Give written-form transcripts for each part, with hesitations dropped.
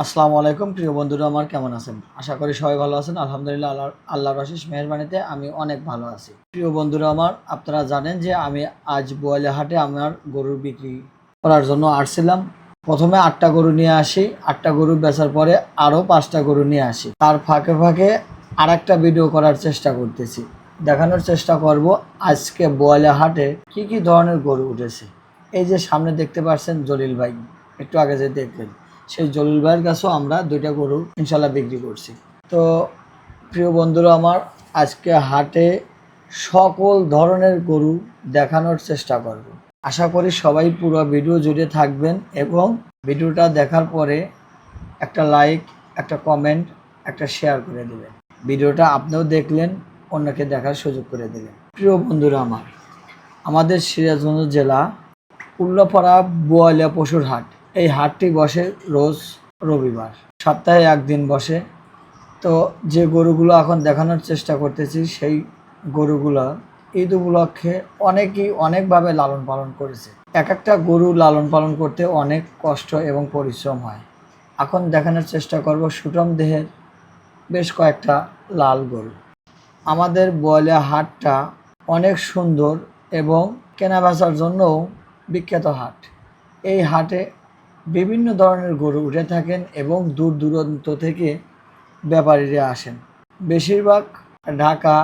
আসসালামু আলাইকুম প্রিয় বন্ধুরা আমার কেমন আছেন? আশা করি সবাই ভালো আছেন। আলহামদুলিল্লাহ আল্লাহর অশেষ মেহেরবানিতে আমি অনেক ভালো আছি। প্রিয় বন্ধুরা আমার আপনারা জানেন যে আমি আজ বোয়ালিয়া হাটে আমার গরু বিক্রি করার জন্য আসছিলাম। প্রথমে ৮টা গরু নিয়ে আসি। ৮টা গরু বেচার পরে আরও ৫টা গরু নিয়ে আসি। তার ফাঁকে ফাঁকে আরেকটা ভিডিও করার চেষ্টা করতেছি। দেখানোর চেষ্টা করব আজকে বোয়ালিয়া হাটে কি কি ধরনের গরু উঠেছে। এই যে সামনে দেখতে পাচ্ছেন জলিল ভাই, একটু আগে যে দেখলেন সেই জলিল ভাইয়ের কাছেও আমরা 2টা গরু ইনশাল্লাহ বিক্রি করছি। তো প্রিয় বন্ধুরা আমার আজকে হাটে সকল ধরনের গরু দেখানোর চেষ্টা করব। আশা করি সবাই পুরো ভিডিও জুড়ে থাকবেন এবং ভিডিওটা দেখার পরে একটা লাইক, একটা কমেন্ট, একটা শেয়ার করে দেবেন। ভিডিওটা আপনিও দেখলেন, অন্যকে দেখার সুযোগ করে দেবেন। প্রিয় বন্ধুরা আমার, আমাদের সিরাজগঞ্জ জেলা উল্লাপাড়া বোয়ালিয়া পশুর হাট, এই হাটটি বসে রোজ রবিবার, সপ্তাহে একদিন বসে। তো যে গরুগুলো এখন দেখানোর চেষ্টা করতেছি সেই গরুগুলো ঈদ উপলক্ষে অনেকেই অনেকভাবে লালন পালন করেছে। এক একটা গরু লালন পালন করতে অনেক কষ্ট এবং পরিশ্রম হয়। এখন দেখানোর চেষ্টা করব সুঠাম দেহের বেশ কয়েকটা লাল গরু। আমাদের বোয়ালিয়া হাটটা অনেক সুন্দর এবং কেনাবেচার জন্যও বিখ্যাত হাট। এই হাটে বিভিন্ন ধরনের গরু উঠে থাকেন এবং দূর দূরান্ত থেকে ব্যাপারীরা আসেন। বেশিরভাগ ঢাকা,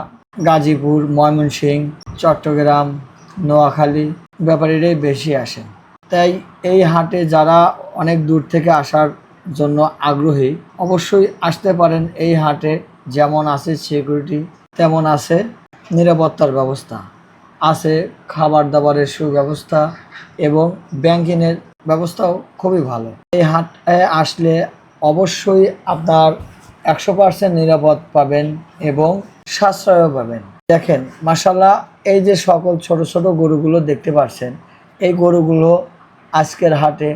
গাজীপুর, ময়মনসিংহ, চট্টগ্রাম, নোয়াখালী ব্যাপারীরাই বেশি আসেন। তাই এই হাটে যারা অনেক দূর থেকে আসার জন্য আগ্রহী অবশ্যই আসতে পারেন। এই হাটে যেমন আছে সিকিউরিটি, তেমন আছে নিরাপত্তার ব্যবস্থা, আছে খাবার দাবারের সুব্যবস্থা এবং ব্যাংকিংয়ের ব্যবস্থাও খুবই ভালো। এই হাটে আসলে অবশ্যই আপনার 100% নিরাপদ পাবেন এবং সাশ্রয়ও পাবেন। দেখেন মাশাআল্লাহ, এই যে সকল ছোট ছোট গরুগুলো দেখতে পাচ্ছেন, এই গরুগুলো আজকের হাটে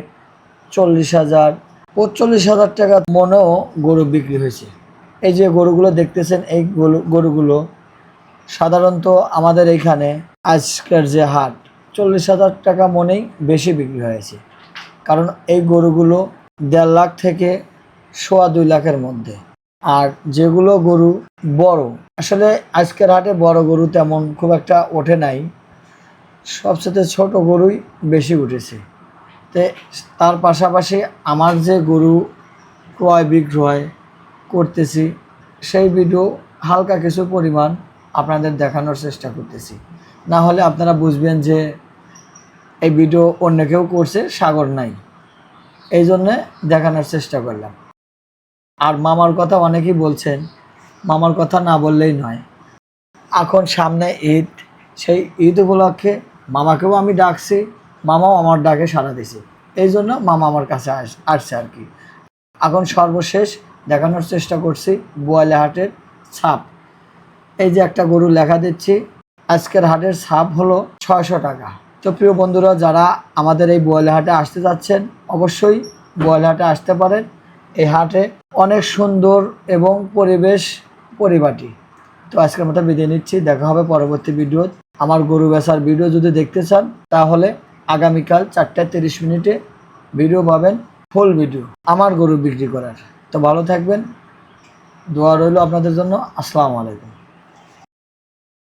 40,000 45,000 টাকা মনেও গরু বিক্রি হয়েছে। এই যে গরুগুলো দেখতেছেন, এই গরুগুলো সাধারণত আমাদের এইখানে আজকের যে হাট 40,000 টাকা মনেই বেশি বিক্রি হয়েছে। কারণ এই গরুগুলো 1.5 লাখ থেকে 2.25 লাখের মধ্যে। আর যেগুলো গরু বড়, আসলে আজকের হাটে বড় গরু তেমন খুব একটা ওঠে নাই, সবচেয়ে ছোট গরুই বেশি উঠেছে। তো তার পাশাপাশি আমার যে গরু ক্রয় বিক্রয় করতেছি সেই ভিডিও হালকা কিছু পরিমাণ আপনাদের দেখানোর চেষ্টা করতেছি। না হলে আপনারা বুঝবেন যে এই ভিডিও অন্য কেউ করছে, সাগর নাই, এই জন্যে দেখানোর চেষ্টা করলাম। আর মামার কথা অনেকেই বলছেন, মামার কথা না বললেই নয়। এখন সামনে ঈদ, সেই ঈদ উপলক্ষে মামাকেও আমি ডাকছি, মামাও আমার ডাকে সাড়া দিছে, এই জন্য মামা আমার কাছে আসছে আর কি। এখন সর্বশেষ দেখানোর চেষ্টা করছি বোয়ালিয়া হাটের ছাপ। এই যে একটা গরু লেখা দিচ্ছি, আজকের হাটের ছাপ হলো 600 টাকা। তো প্রিয় বন্ধুরা, যারা আমাদের এই বোয়ালিয়া হাটে আসতে যাচ্ছেন অবশ্যই বোয়ালিয়া হাটে আসতে পারেন। এই হাটে অনেক সুন্দর এবং পরিবেশ পরিপাটি। তো আজকের মতো বিদায় নিচ্ছি, দেখা হবে পরবর্তী ভিডিও। আমার গরু বেচার ভিডিও যদি দেখতে চান তাহলে আগামীকাল 4:30 ভিডিও পাবেন, ফুল ভিডিও আমার গরু বিক্রি করার। তো ভালো থাকবেন, দোয়া রইল আপনাদের জন্য। আসসালামু আলাইকুম।